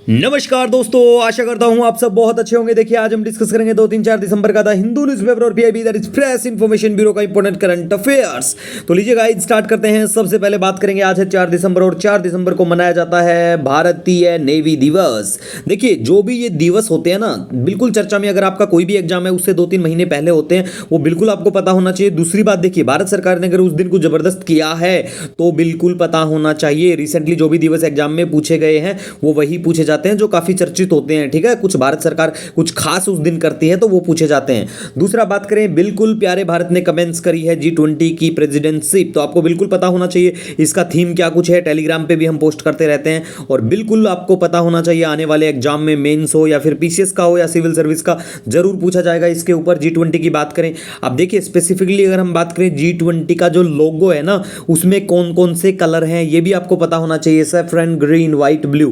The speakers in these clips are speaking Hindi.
नमस्कार दोस्तों, आशा करता हूं आप सब बहुत अच्छे होंगे। देखिए आज हम डिस्कस करेंगे 2-3-4 दिसंबर का द हिंदू न्यूज़पेपर और PIB that is press information bureau का इंपॉर्टेंट करंट अफेयर्स। तो लीजिए गाइस स्टार्ट करते हैं। सबसे पहले बात करेंगे, आज है 4 दिसंबर और 4 दिसंबर को मनाया जाता है भारतीय नेवी दिवस। देखिए जो भी ये दिवस होते हैं ना, बिल्कुल चर्चा में, अगर आपका कोई भी एग्जाम है उससे 2-3 महीने पहले होते हैं, वो बिल्कुल आपको पता होना चाहिए। दूसरी बात देखिए, भारत सरकार ने अगर उस दिन को जबरदस्त किया है तो बिल्कुल पता होना चाहिए। रिसेंटली जो भी दिवस एग्जाम में पूछे गए हैं वो वही पूछे जाते हैं जो काफी चर्चित होते हैं। ठीक है, कुछ भारत सरकार कुछ खास उस दिन करती है तो वो पूछे जाते हैं। दूसरा बात करें, बिल्कुल प्यारे भारत ने कमेंट्स करी है G20 की प्रेसिडेंटशिप, तो आपको बिल्कुल पता होना चाहिए इसका थीम क्या कुछ है। टेलीग्राम पे भी हम पोस्ट करते रहते हैं और बिल्कुल आपको पता होना चाहिए आने वाले एग्जाम में मेंस हो या फिर पीसीएस का हो या सिविल सर्विस का, जरूर पूछा जाएगा इसके ऊपर। G20 की बात करें, अब देखिए स्पेसिफिकली अगर हम बात करें G20 का जो लोगो है ना, उसमें कौन कौन से कलर हैं ये भी आपको पता होना चाहिए, सैफरन, ग्रीन, व्हाइट, ब्लू,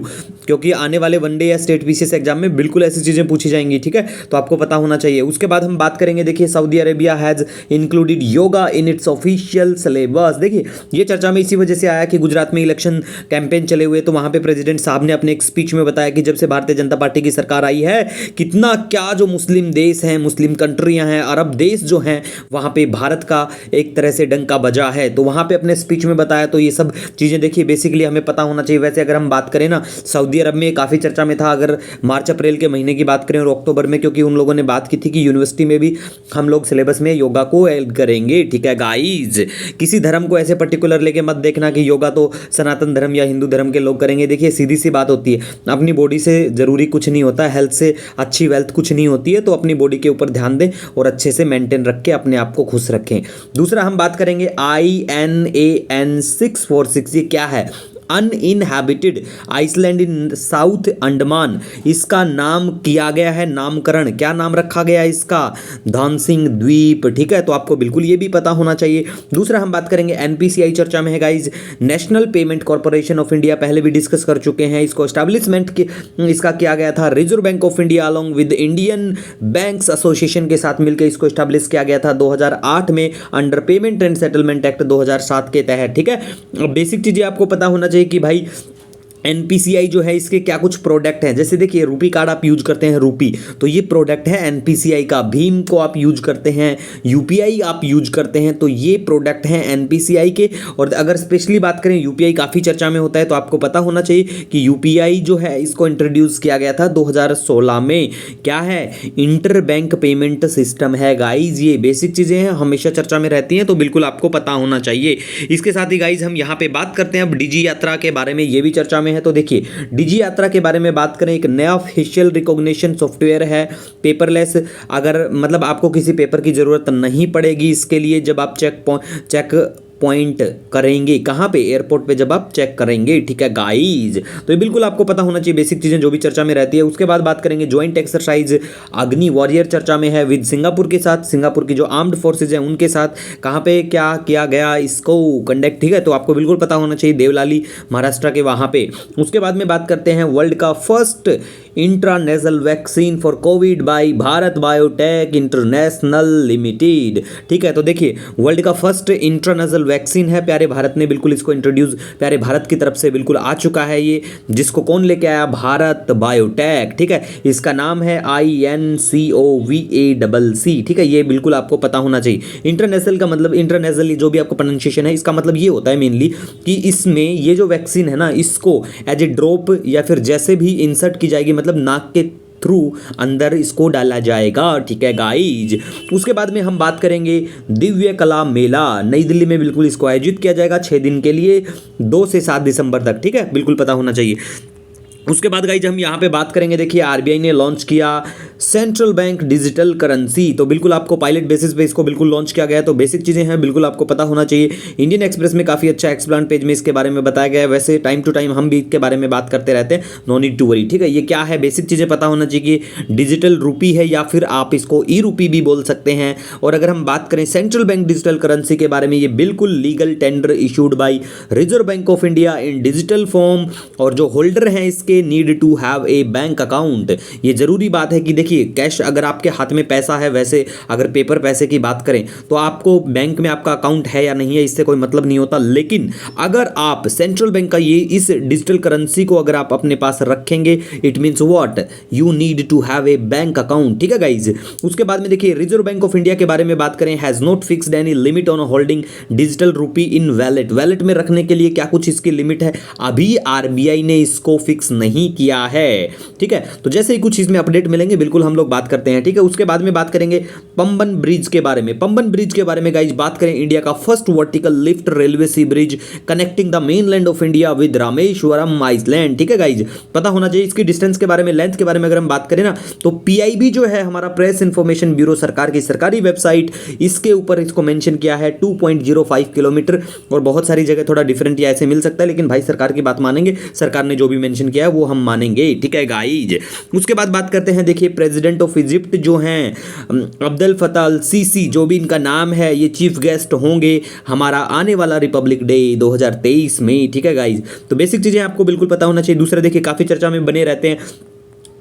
क्योंकि आने वाले वनडे या स्टेट पीसीएस एग्जाम में बिल्कुल ऐसी चीजें पूछी जाएंगी। ठीक है, तो आपको पता होना चाहिए। उसके बाद हम बात करेंगे, देखिए Saudi Arabia has included yoga in its official syllabus. देखिए ये चर्चा में इसी वजह से आया कि गुजरात में इलेक्शन कैंपेन चले हुए, तो वहां पे प्रेसिडेंट साहब ने अपने एक स्पीच में बताया कि जब से भारतीय जनता पार्टी की सरकार आई है, कितना क्या जो मुस्लिम देश हैं, मुस्लिम कंट्रियां हैं, अरब देश जो हैं, वहां पे भारत का एक तरह से डंका बजा है। तो वहां पे अपने स्पीच में बताया। तो ये सब चीजें देखिए बेसिकली हमें पता होना चाहिए। वैसे अगर हम बात करें ना, सऊदी अरब में काफी चर्चा में था अगर मार्च अप्रैल के महीने की बात करें और अक्टूबर में, क्योंकि उन लोगों ने बात की थी कि यूनिवर्सिटी में भी हम लोग सिलेबस में योगा को ऐड करेंगे। ठीक है गाइज, किसी धर्म को ऐसे पर्टिकुलर लेके मत देखना कि योगा तो सनातन धर्म या हिंदू धर्म के लोग करेंगे। देखिए सीधी सी बात होती है, अपनी बॉडी से जरूरी कुछ नहीं होता, हेल्थ से अच्छी वेल्थ कुछ नहीं होती है। तो अपनी बॉडी के ऊपर ध्यान दें और अच्छे से मेंटेन रख के अपने आप को खुश रखें। दूसरा हम बात करेंगे INAN 646, ये क्या है? अनइनहैबिटेड आइसलैंड इन साउथ अंडमान, इसका नाम किया गया है नामकरण। क्या नाम रखा गया है इसका? धानसिंग द्वीप। ठीक है, तो आपको बिल्कुल ये भी पता होना चाहिए। दूसरा हम बात करेंगे, NPCI चर्चा में है guys, national payment corporation of India, पहले भी डिस्कस कर चुके हैं इसको। एस्टैब्लिशमेंट इसका किया गया था reserve Bank of India along with Indian banks association के साथ मिलकर इसको एस्टैब्लिश किया गया था 2008 में under payment and settlement act 2007 के तहत। ठीक है, बेसिक चीजें आपको पता होना चाहिए कि भाई NPCI जो है इसके क्या कुछ प्रोडक्ट हैं। जैसे देखिए रूपी कार्ड आप यूज करते हैं, रूपी, तो ये प्रोडक्ट है NPCI का। भीम को आप यूज करते हैं, UPI आप यूज करते हैं, तो ये प्रोडक्ट हैं NPCI के। और अगर स्पेशली बात करें, UPI काफ़ी चर्चा में होता है, तो आपको पता होना चाहिए कि UPI जो है इसको इंट्रोड्यूस किया गया था 2016 में। क्या है? इंटर बैंक पेमेंट सिस्टम है गाइज। ये बेसिक चीज़ें हैं, हमेशा चर्चा में रहती हैं, तो बिल्कुल आपको पता होना चाहिए। इसके साथ ही गाइज हम यहाँ पे बात करते हैं अब डिजी यात्रा के बारे में, ये भी चर्चा है। तो देखिए डिजी यात्रा के बारे में बात करें, एक नया फेशियल रिकॉग्निशन सॉफ्टवेयर है, पेपरलेस। अगर मतलब आपको किसी पेपर की जरूरत नहीं पड़ेगी इसके लिए, जब आप चेक पॉइंट करेंगे, कहाँ पे? एयरपोर्ट पे जब आप चेक करेंगे। ठीक है गाइज, तो ये बिल्कुल आपको पता होना चाहिए, बेसिक चीजें जो भी चर्चा में रहती है। उसके बाद बात करेंगे ज्वाइंट एक्सरसाइज अग्नि वॉरियर, चर्चा में है विद सिंगापुर के साथ, सिंगापुर की जो आर्म्ड फोर्सेज है उनके साथ। कहाँ पे क्या किया गया इसको कंडक्ट? ठीक है, तो आपको बिल्कुल पता होना चाहिए, देवलाली महाराष्ट्र के वहाँ पे। उसके बाद में बात करते हैं वर्ल्ड का first intranasal vaccine for Covid by Bharat Biotech International Limited. ठीक है, तो देखिए वर्ल्ड का फर्स्ट इंट्रानेजल वैक्सीन है, प्यारे भारत ने बिल्कुल इसको इंट्रोड्यूस, प्यारे भारत की तरफ से बिल्कुल आ चुका है ये, जिसको कौन लेके आया? भारत बायोटेक। ठीक है, इसका नाम है INCOVACC। ठीक है, ये बिल्कुल आपको पता होना चाहिए। इंटरनेशनल का मतलब, इंटरनेशनल जो भी आपको प्रोनाउंसिएशन है इसका मतलब ये होता है मेनली कि इसमें ये जो वैक्सीन है ना, इसको एज ए ड्रॉप या फिर जैसे भी इंसर्ट की जाएगी, मतलब नाक के थ्रू अंदर इसको डाला जाएगा। ठीक है गाइज, उसके बाद में हम बात करेंगे दिव्य कला मेला, नई दिल्ली में बिल्कुल इसको आयोजित किया जाएगा 6 दिन के लिए, 2 से 7 दिसंबर तक। ठीक है, बिल्कुल पता होना चाहिए। उसके बाद गाइज हम यहाँ पे बात करेंगे, देखिए RBI ने लॉन्च किया सेंट्रल बैंक डिजिटल करेंसी, तो बिल्कुल आपको पायलट बेसिस पे इसको बिल्कुल लॉन्च किया गया है। तो बेसिक चीज़ें हैं, बिल्कुल आपको पता होना चाहिए। इंडियन एक्सप्रेस में काफ़ी अच्छा एक्सप्लेन पेज में इसके बारे में बताया गया है। वैसे टाइम टू टाइम हम भी इसके बारे में बात करते रहते हैं, नो नीड टू वरी। ठीक है, ये क्या है? बेसिक चीज़ें पता होना चाहिए कि डिजिटल रूपी है या फिर आप इसको ई रूपी भी बोल सकते हैं। और अगर हम बात करें सेंट्रल बैंक डिजिटल करेंसी के बारे में, ये बिल्कुल legal tender issued by Reserve Bank of India in digital form, और जो होल्डर हैं इसके के need to have a bank account. ये जरूरी बात है कि देखिए कैश अगर आपके हाथ में पैसा है, वैसे अगर पेपर पैसे की बात करें तो आपको बैंक में आपका अकाउंट है या नहीं है इससे कोई मतलब नहीं होता, लेकिन अगर आप सेंट्रल बैंक का ये इस डिजिटल करेंसी को अगर आप अपने पास रखेंगे, it means what, you need to have a bank account. ठीक है गाइज। उसके बाद में देखिए रिजर्व बैंक ऑफ इंडिया के बारे में बात करें, has not fixed any limit on holding digital रूपी इन वैलेट। वैलेट में रखने के लिए क्या कुछ इसकी लिमिट है? अभी आरबीआई ने इसको फिक्स नहीं किया है। ठीक है, तो जैसे ही कुछ इसमें अपडेट मिलेंगे बिल्कुल हम लोग बात करते हैं। ठीक है, उसके बाद में बात करेंगे पंबन ब्रिज के बारे में। पंबन ब्रिज के बारे में गाइज बात करें, इंडिया का first vertical lift railway sea bridge connecting the mainland of India with Rameswaram island. ठीक है गाइज, पता होना चाहिए इसकी डिस्टेंस के बारे में, लेंथ के बारे में अगर हम बात करें ना, तो पीआईबी जो है हमारा प्रेस इंफॉर्मेशन ब्यूरो, सरकार की सरकारी वेबसाइट, इसके ऊपर इसको मेंशन किया है 2.05 किलोमीटर। और बहुत सारी जगह थोड़ा डिफरेंट या ऐसे मिल सकता है, लेकिन भाई सरकार की बात मानेंगे, सरकार ने जो भी मेंशन किया है वो हम मानेंगे। ठीक है गाइज। उसके बाद बात करते हैं, देखिए प्रेसिडेंट ऑफ इजिप्ट जो हैं अब्देल फत्ताह अल सीसी, जो भी इनका नाम है, ये चीफ गेस्ट होंगे हमारा आने वाला रिपब्लिक डे 2023 में। ठीक है गाइज, तो बेसिक चीजें आपको बिल्कुल पता होना चाहिए। दूसरा देखिए काफी चर्चा में बने रहते हैं,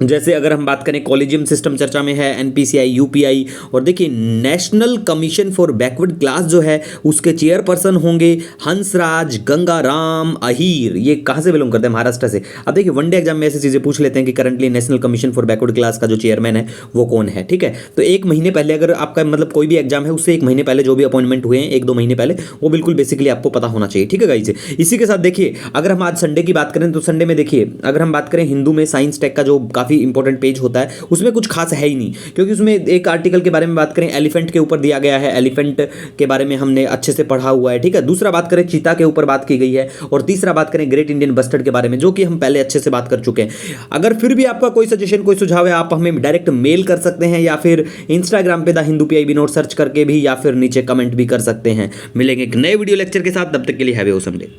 जैसे अगर हम बात करें कॉलेजियम सिस्टम चर्चा में है, एनपीसीआई, यूपीआई, और देखिए national commission for backward class जो है उसके चेयरपर्सन होंगे हंसराज गंगाराम अहीर। ये कहाँ से बिलोंग करते हैं? महाराष्ट्र से। अब देखिए वनडे एग्जाम में ऐसी चीज़ें पूछ लेते हैं कि currently national commission for backward class का जो चेयरमैन है वो कौन है। ठीक है, तो एक महीने पहले अगर आपका मतलब कोई भी एग्जाम है उससे एक महीने पहले जो भी अपॉइंटमेंट हुए हैं, 1-2 महीने पहले, वो बिल्कुल बेसिकली आपको पता होना चाहिए। ठीक है गाइस, इसी के साथ देखिए अगर हम आज संडे की बात करें तो संडे में देखिए अगर हम बात करें हिंदू में साइंस टेक का जो काफी इंपॉर्टेंट पेज होता है उसमें कुछ खास है ही नहीं, क्योंकि उसमें एक आर्टिकल के बारे में बात करें एलिफेंट के ऊपर दिया गया है, एलिफेंट के बारे में हमने अच्छे से पढ़ा हुआ है। ठीक है, दूसरा बात करें चीता के ऊपर बात की गई है, और तीसरा बात करें ग्रेट इंडियन बस्टर्ड के बारे में, जो कि हम पहले अच्छे से बात कर चुके हैं। अगर फिर भी आपका कोई सजेशन, कोई सुझाव है, आप हमें डायरेक्ट मेल कर सकते हैं या फिर इंस्टाग्राम पे the Hindu PIB note search करके भी, या फिर नीचे कमेंट भी कर सकते हैं। मिलेंगे एक नए वीडियो लेक्चर के साथ, तब तक के लिए हैव ए ऑसम डे।